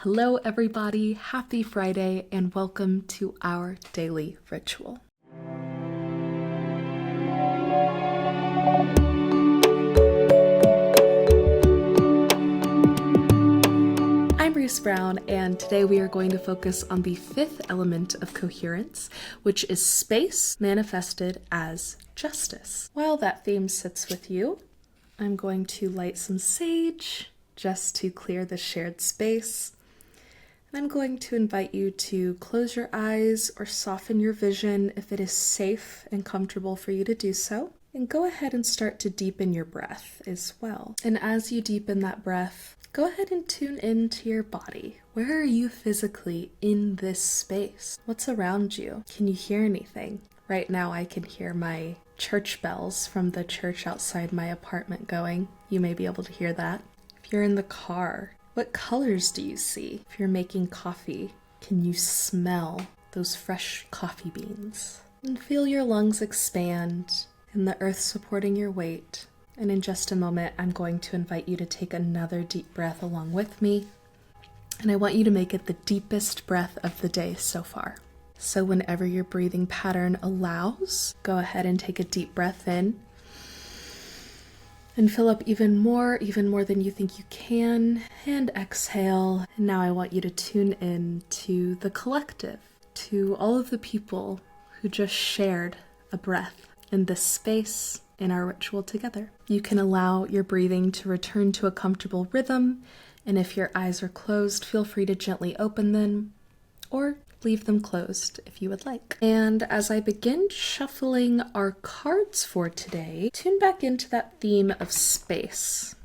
Hello, everybody. Happy Friday, and welcome to our daily ritual. I'm Reese Brown, and today we are going to focus on the fifth element of coherence, which is space manifested as justice. While that theme sits with you, I'm going to light some sage just to clear the shared space. I'm going to invite you to close your eyes or soften your vision if it is safe and comfortable for you to do so. And go ahead and start to deepen your breath as well. And as you deepen that breath, go ahead and tune into your body. Where are you physically in this space? What's around you? Can you hear anything? Right now I can hear my church bells from the church outside my apartment going. You may be able to hear that. If you're in the car, what colors do you see? If you're making coffee, can you smell those fresh coffee beans? And feel your lungs expand and the earth supporting your weight. And in just a moment, I'm going to invite you to take another deep breath along with me. And I want you to make it the deepest breath of the day so far. So whenever your breathing pattern allows, go ahead and take a deep breath in. And fill up even more than you think you can, and exhale. And now I want you to tune in to the collective, to all of the people who just shared a breath in this space in our ritual together. You can allow your breathing to return to a comfortable rhythm, and if your eyes are closed, feel free to gently open them, or leave them closed if you would like. And as I begin shuffling our cards for today, tune back into that theme of space.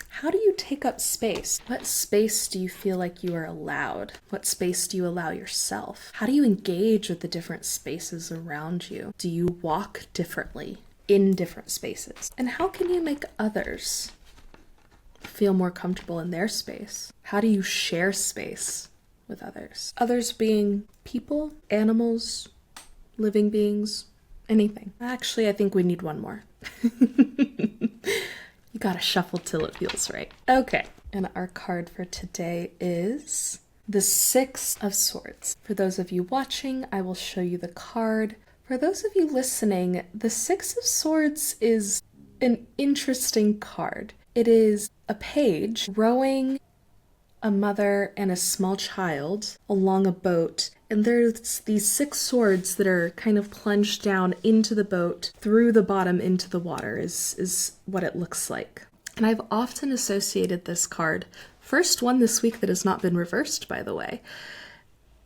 How do you take up space? What space do you feel like you are allowed? What space do you allow yourself? How do you engage with the different spaces around you? Do you walk differently in different spaces? And how can you make others feel more comfortable in their space? How do you share space with others? Others being people, animals, living beings, anything. Actually, I think we need one more. You gotta shuffle till it feels right. Okay, and our card for today is the Six of Swords. For those of you watching, I will show you the card. For those of you listening, the Six of Swords is an interesting card. It is a page rowing a mother and a small child along a boat, and there's these six swords that are kind of plunged down into the boat through the bottom into the water is what it looks like. And I've often associated this card, first one this week that has not been reversed, by the way,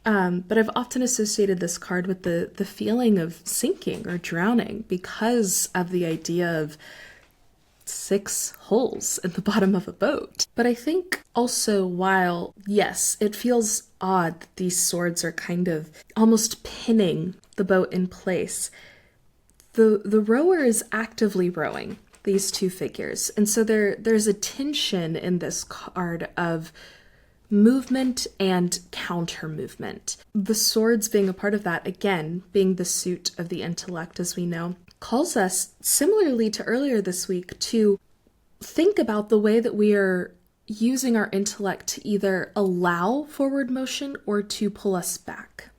but I've often associated this card with the feeling of sinking or drowning because of the idea of six holes in the bottom of a boat. But I think also, while yes, it feels odd that these swords are kind of almost pinning the boat in place, the rower is actively rowing these two figures. And so there's a tension in this card of movement and counter movement. The swords being a part of that, again, being the suit of the intellect, as we know, calls us, similarly to earlier this week, to think about the way that we are using our intellect to either allow forward motion or to pull us back.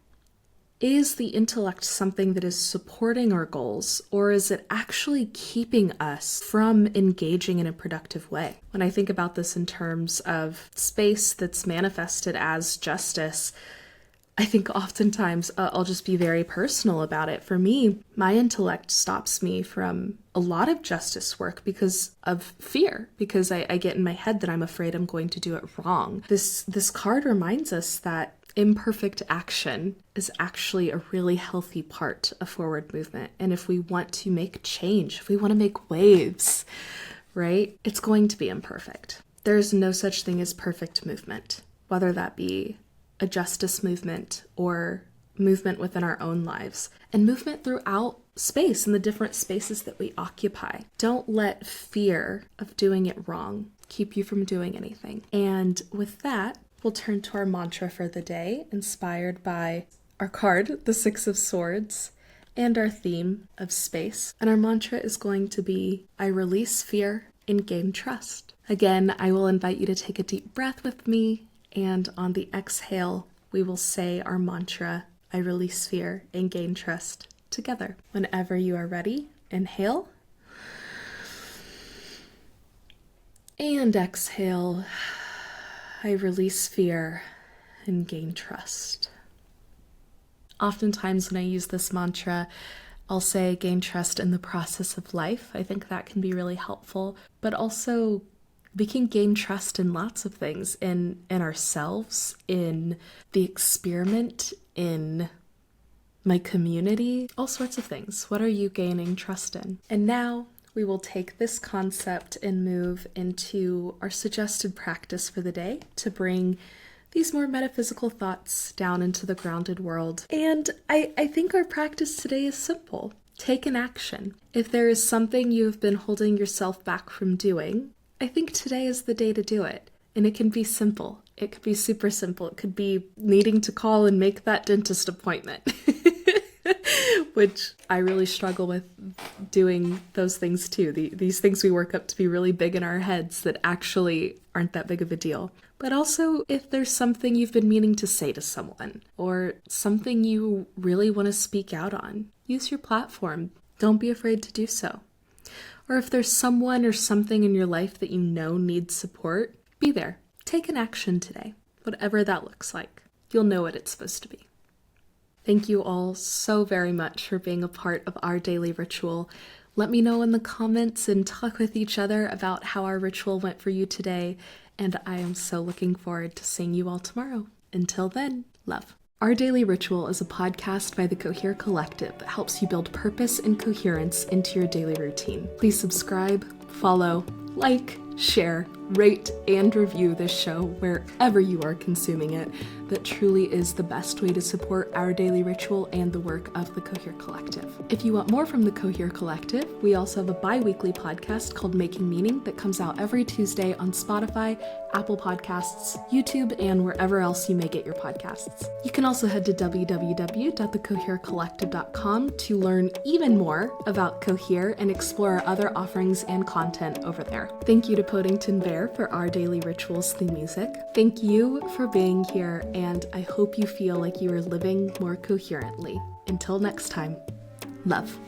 Is the intellect something that is supporting our goals, or is it actually keeping us from engaging in a productive way? When I think about this in terms of space that's manifested as justice, I think oftentimes I'll just be very personal about it. For me, my intellect stops me from a lot of justice work because of fear, because I get in my head that I'm afraid I'm going to do it wrong. This card reminds us that imperfect action is actually a really healthy part of forward movement. And if we want to make change, if we want to make waves, right, it's going to be imperfect. There is no such thing as perfect movement, whether that be a justice movement or movement within our own lives, and movement throughout space and the different spaces that we occupy. Don't let fear of doing it wrong keep you from doing anything. And with that, we'll turn to our mantra for the day, inspired by our card, the Six of Swords, and our theme of space. And our mantra is going to be, I release fear and gain trust. Again, I will invite you to take a deep breath with me, and on the exhale, we will say our mantra, I release fear and gain trust, together. Whenever you are ready, inhale. And exhale, I release fear and gain trust. Oftentimes when I use this mantra, I'll say gain trust in the process of life. I think that can be really helpful, but also we can gain trust in lots of things, in ourselves, in the experiment, in my community, all sorts of things. What are you gaining trust in? And now we will take this concept and move into our suggested practice for the day to bring these more metaphysical thoughts down into the grounded world. And I think our practice today is simple. Take an action. If there is something you have been holding yourself back from doing, I think today is the day to do it. And it can be simple. It could be super simple. It could be needing to call and make that dentist appointment, which I really struggle with doing those things too. These things we work up to be really big in our heads that actually aren't that big of a deal. But also, if there's something you've been meaning to say to someone, or something you really want to speak out on, use your platform. Don't be afraid to do so. Or if there's someone or something in your life that you know needs support, be there. Take an action today, whatever that looks like. You'll know what it's supposed to be. Thank you all so very much for being a part of our daily ritual. Let me know in the comments and talk with each other about how our ritual went for you today. And I am so looking forward to seeing you all tomorrow. Until then, love. Our Daily Ritual is a podcast by the Cohere Collective that helps you build purpose and coherence into your daily routine. Please subscribe, follow, like, share, rate, and review this show wherever you are consuming it. That truly is the best way to support our daily ritual and the work of the Cohere Collective. If you want more from the Cohere Collective, we also have a bi-weekly podcast called Making Meaning that comes out every Tuesday on Spotify, Apple Podcasts, YouTube, and wherever else you may get your podcasts. You can also head to www.thecoherecollective.com to learn even more about Cohere and explore our other offerings and content over there. Thank you to Podington Bear for our daily rituals theme music. Thank you for being here, and I hope you feel like you are living more coherently. Until next time, love.